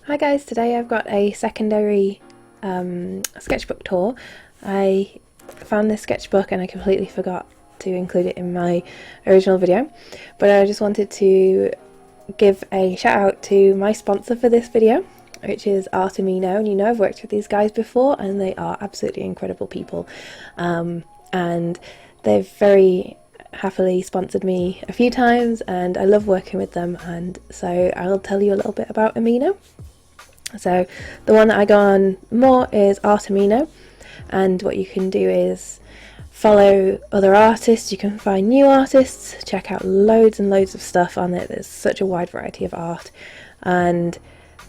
Hi guys, today I've got a secondary sketchbook tour. I found this sketchbook and I completely forgot to include it in my original video, but I just wanted to give a shout out to my sponsor for this video, which is Artemino. And you know, I've worked with these guys before and they are absolutely incredible people, and they've very happily sponsored me a few times and I love working with them, and so I'll tell you a little bit about Amino. So the one that I go on more is Artemino, and what you can do is follow other artists, you can find new artists, check out loads and loads of stuff on it. There's such a wide variety of art, and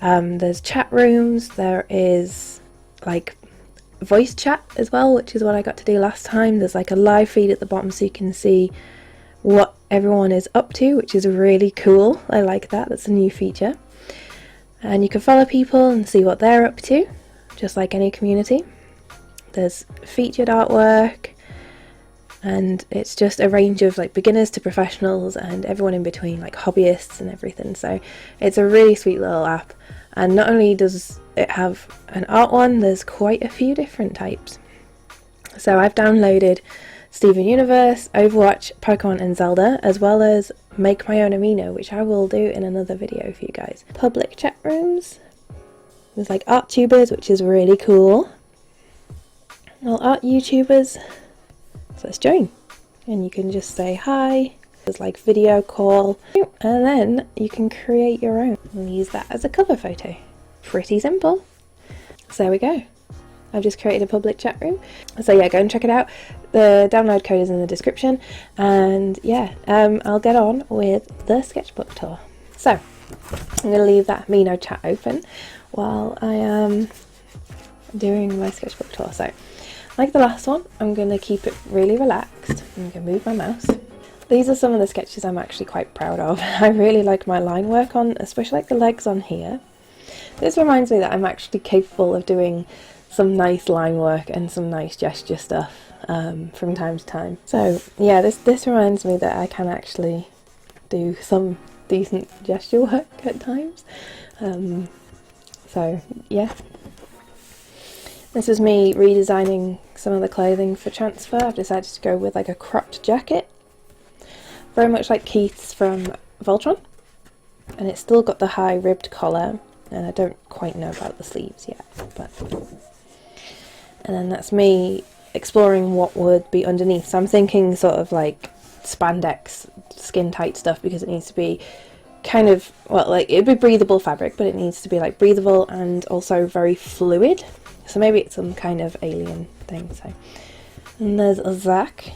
there's chat rooms, there is like voice chat as well, which is what I got to do last time. There's like a live feed at the bottom so you can see what everyone is up to, which is really cool. I like that, that's a new feature. And you can follow people and see what they're up to, just like any community. There's featured artwork, and it's just a range of like beginners to professionals and everyone in between, like hobbyists and everything. So it's a really sweet little app, and not only does it have an art one, there's quite a few different types. So I've downloaded Steven Universe, Overwatch, Pokemon and Zelda, as well as make my own Amino, which I will do in another video for you guys. Public chat rooms, there's like art tubers, which is really cool. Well, art YouTubers, so let's join. And you can just say hi, there's like video call, and then you can create your own and use that as a cover photo. Pretty simple. So there we go. I've just created a public chat room. So yeah, go and check it out. The download code is in the description. And yeah, I'll get on with the sketchbook tour. So I'm going to leave that Amino chat open while I am doing my sketchbook tour. So like the last one, I'm going to keep it really relaxed. I'm going to move my mouse. These are some of the sketches I'm actually quite proud of. I really like my line work on, especially like the legs on here. This reminds me that I'm actually capable of doing some nice line work and some nice gesture stuff from time to time. So yeah, this reminds me that I can actually do some decent gesture work at times. So yeah, this is me redesigning some of the clothing for transfer. I've decided to go with like a cropped jacket, very much like Keith's from Voltron, and it's still got the high ribbed collar, and I don't quite know about the sleeves yet, but. And then that's me exploring what would be underneath. So I'm thinking sort of like spandex, skin tight stuff, because it needs to be kind of, well, like it'd be breathable fabric, but it needs to be like breathable and also very fluid. So maybe it's some kind of alien thing. So, and there's Zach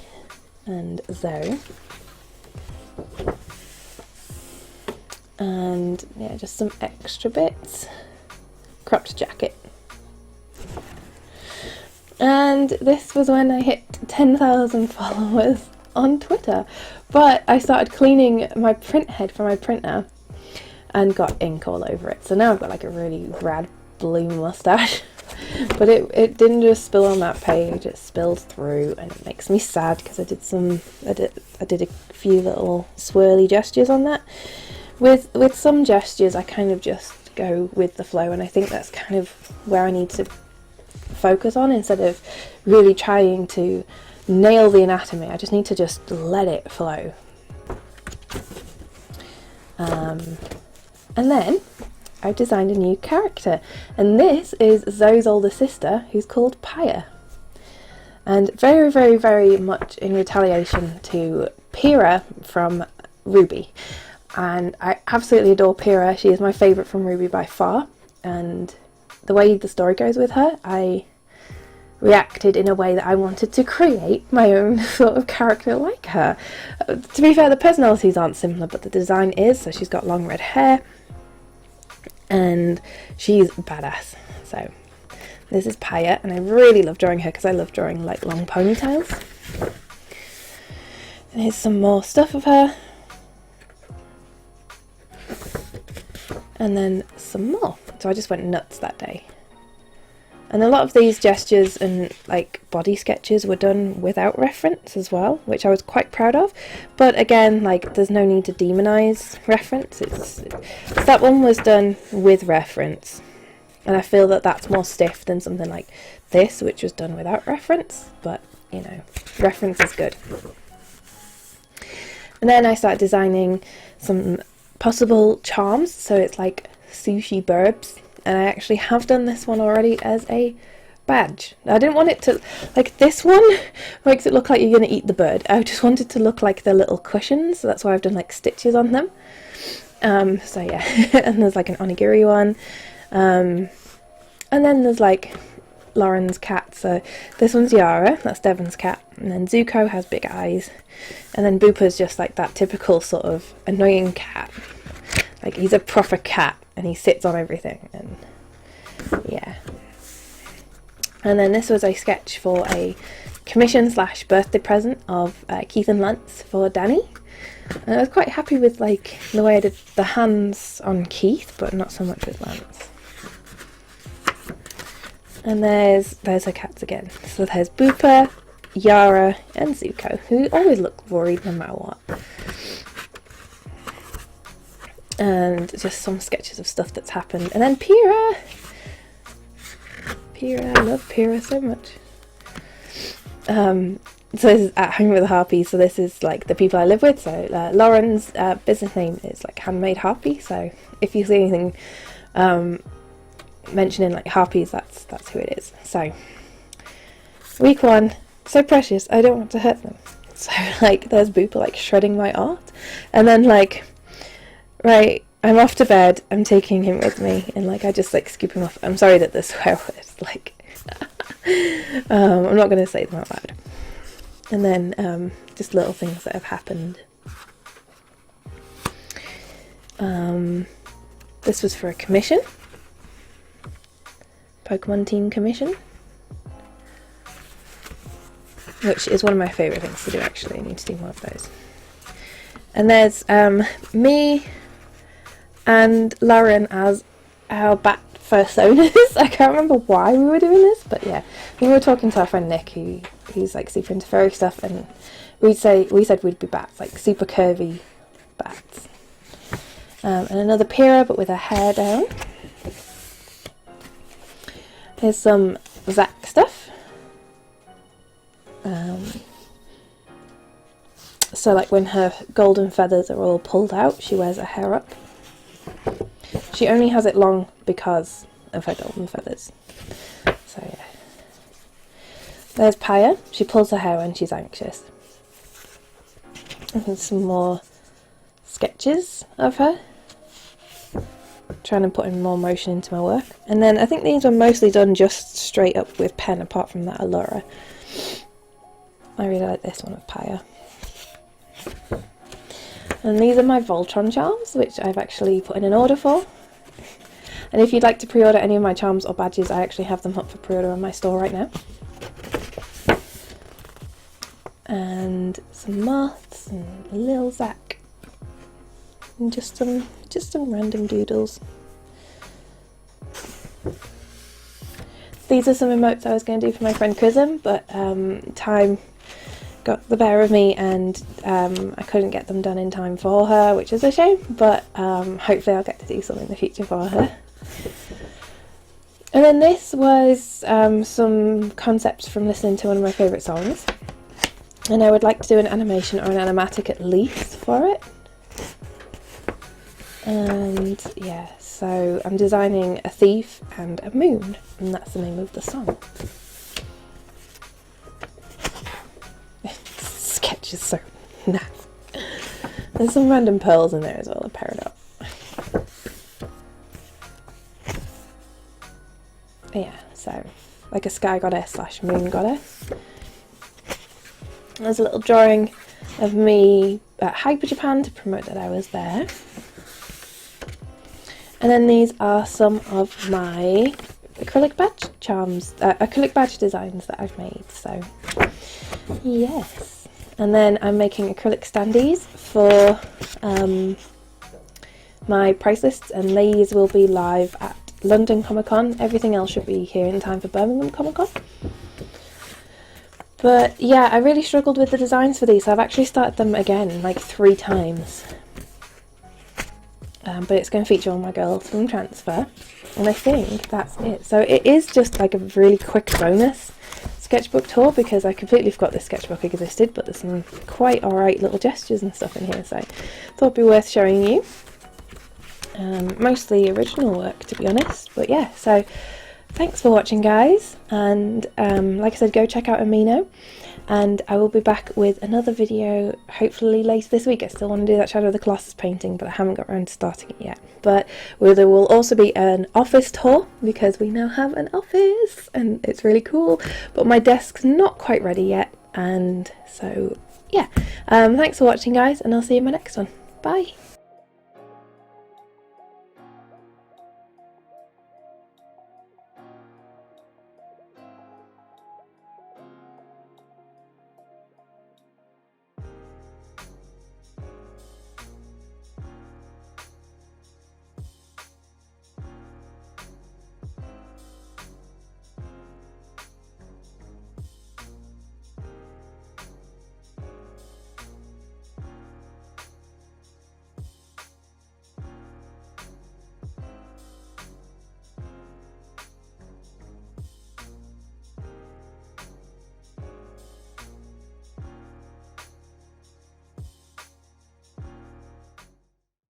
and Zoe. And yeah, just some extra bits. Cropped jacket. And this was when I hit 10,000 followers on Twitter, but I started cleaning my print head for my printer and got ink all over it. So now I've got like a really rad blue mustache, but it didn't just spill on that page, it spilled through, and it makes me sad because I did a few little swirly gestures on that. With some gestures I kind of just go with the flow, and I think that's kind of where I need to focus on instead of really trying to nail the anatomy. I just need to just let it flow. And then I've designed a new character, and this is Zoe's older sister, who's called Paya, and very, very, very much in retaliation to Pyrrha from Ruby. And I absolutely adore Pyrrha. She is my favourite from Ruby by far, and the way the story goes with her, I reacted in a way that I wanted to create my own sort of character like her. To be fair, the personalities aren't similar, but the design is. So she's got long red hair and she's badass. So this is Paya, and I really love drawing her because I love drawing like long ponytails. And here's some more stuff of her. And then some more. So I just went nuts that day. And a lot of these gestures and like body sketches were done without reference as well, which I was quite proud of. But again, like, there's no need to demonize reference. That one was done with reference, and I feel that that's more stiff than something like this, which was done without reference. But you know, reference is good. And then I started designing some possible charms, so it's like sushi burbs, and I actually have done this one already as a badge. I didn't want it to, like, this one makes it look like you're going to eat the bird. I just wanted to look like the little cushions, so that's why I've done like stitches on them. So yeah, and there's like an onigiri one, and then there's like Lauren's cat. So this one's Yara, that's Devon's cat, and then Zuko has big eyes, and then Boopa's just like that typical sort of annoying cat. Like, he's a proper cat and he sits on everything, and yeah. And then this was a sketch for a commission / birthday present of Keith and Lance for Danny. And I was quite happy with like the way I did the hands on Keith, but not so much with Lance. And there's her cats again. So there's Boopa, Yara and Zuko, who always look worried no matter what. And just some sketches of stuff that's happened. And then Pyrrha! I love Pyrrha so much. So this is At Home with a Harpy, so this is like the people I live with. So Lauren's business name is like Handmade Harpy, so if you see anything mentioning like harpies, that's who it is. So week 1, so precious, I don't want to hurt them. So like there's Boopa like shredding my art, and then like, right, I'm off to bed, I'm taking him with me, and like I just like scoop him off. I'm sorry that there's swear words, like I'm not going to say them out loud. And then just little things that have happened. This was for a commission, Pokemon team commission, which is one of my favourite things to do actually. I need to do more of those. And there's me and Lauren as our bat personas. I can't remember why we were doing this, but yeah, we were talking to our friend Nick, who's like super into furry stuff, and we said we'd be bats, like super curvy bats. And another Pyrrha, but with her hair down. Here's some Zach stuff. So like when her golden feathers are all pulled out, she wears her hair up. She only has it long because of her golden feathers. So yeah. There's Paya. She pulls her hair when she's anxious. And some more sketches of her. Trying to put in more motion into my work. And then I think these were mostly done just straight up with pen, apart from that Allura. I really like this one of Paya. And these are my Voltron charms, which I've actually put in an order for. And if you'd like to pre-order any of my charms or badges, I actually have them up for pre-order on my store right now. And some moths and a little Zach. And just some random doodles. These are some emotes I was going to do for my friend Chrism, but time got the better of me, and I couldn't get them done in time for her, which is a shame, but hopefully I'll get to do some in the future for her. And then this was some concepts from listening to one of my favourite songs, and I would like to do an animation or an animatic at least for it. And yeah, so I'm designing a thief and a moon, and that's the name of the song. Sketch is so nice. There's some random pearls in there as well, a peridot. Yeah, so like a sky goddess / moon goddess. There's a little drawing of me at Hyper Japan to promote that I was there. And then these are some of my acrylic badge charms, acrylic badge designs that I've made, so yes. And then I'm making acrylic standees for my price lists, and these will be live at London Comic Con. Everything else should be here in time for Birmingham Comic Con. But yeah, I really struggled with the designs for these, so I've actually started them again like 3 times. But it's going to feature all my girls from transfer, and I think that's it. So it is just like a really quick bonus sketchbook tour, because I completely forgot this sketchbook existed, but there's some quite alright little gestures and stuff in here, so I thought it'd be worth showing you. Mostly original work, to be honest, but yeah, so thanks for watching, guys, and like I said, go check out Amino, and I will be back with another video hopefully later this week. I still want to do that Shadow of the Colossus painting, but I haven't got around to starting it yet. But there will also be an office tour, because we now have an office and it's really cool, but my desk's not quite ready yet, and so yeah, thanks for watching, guys, and I'll see you in my next one. Bye.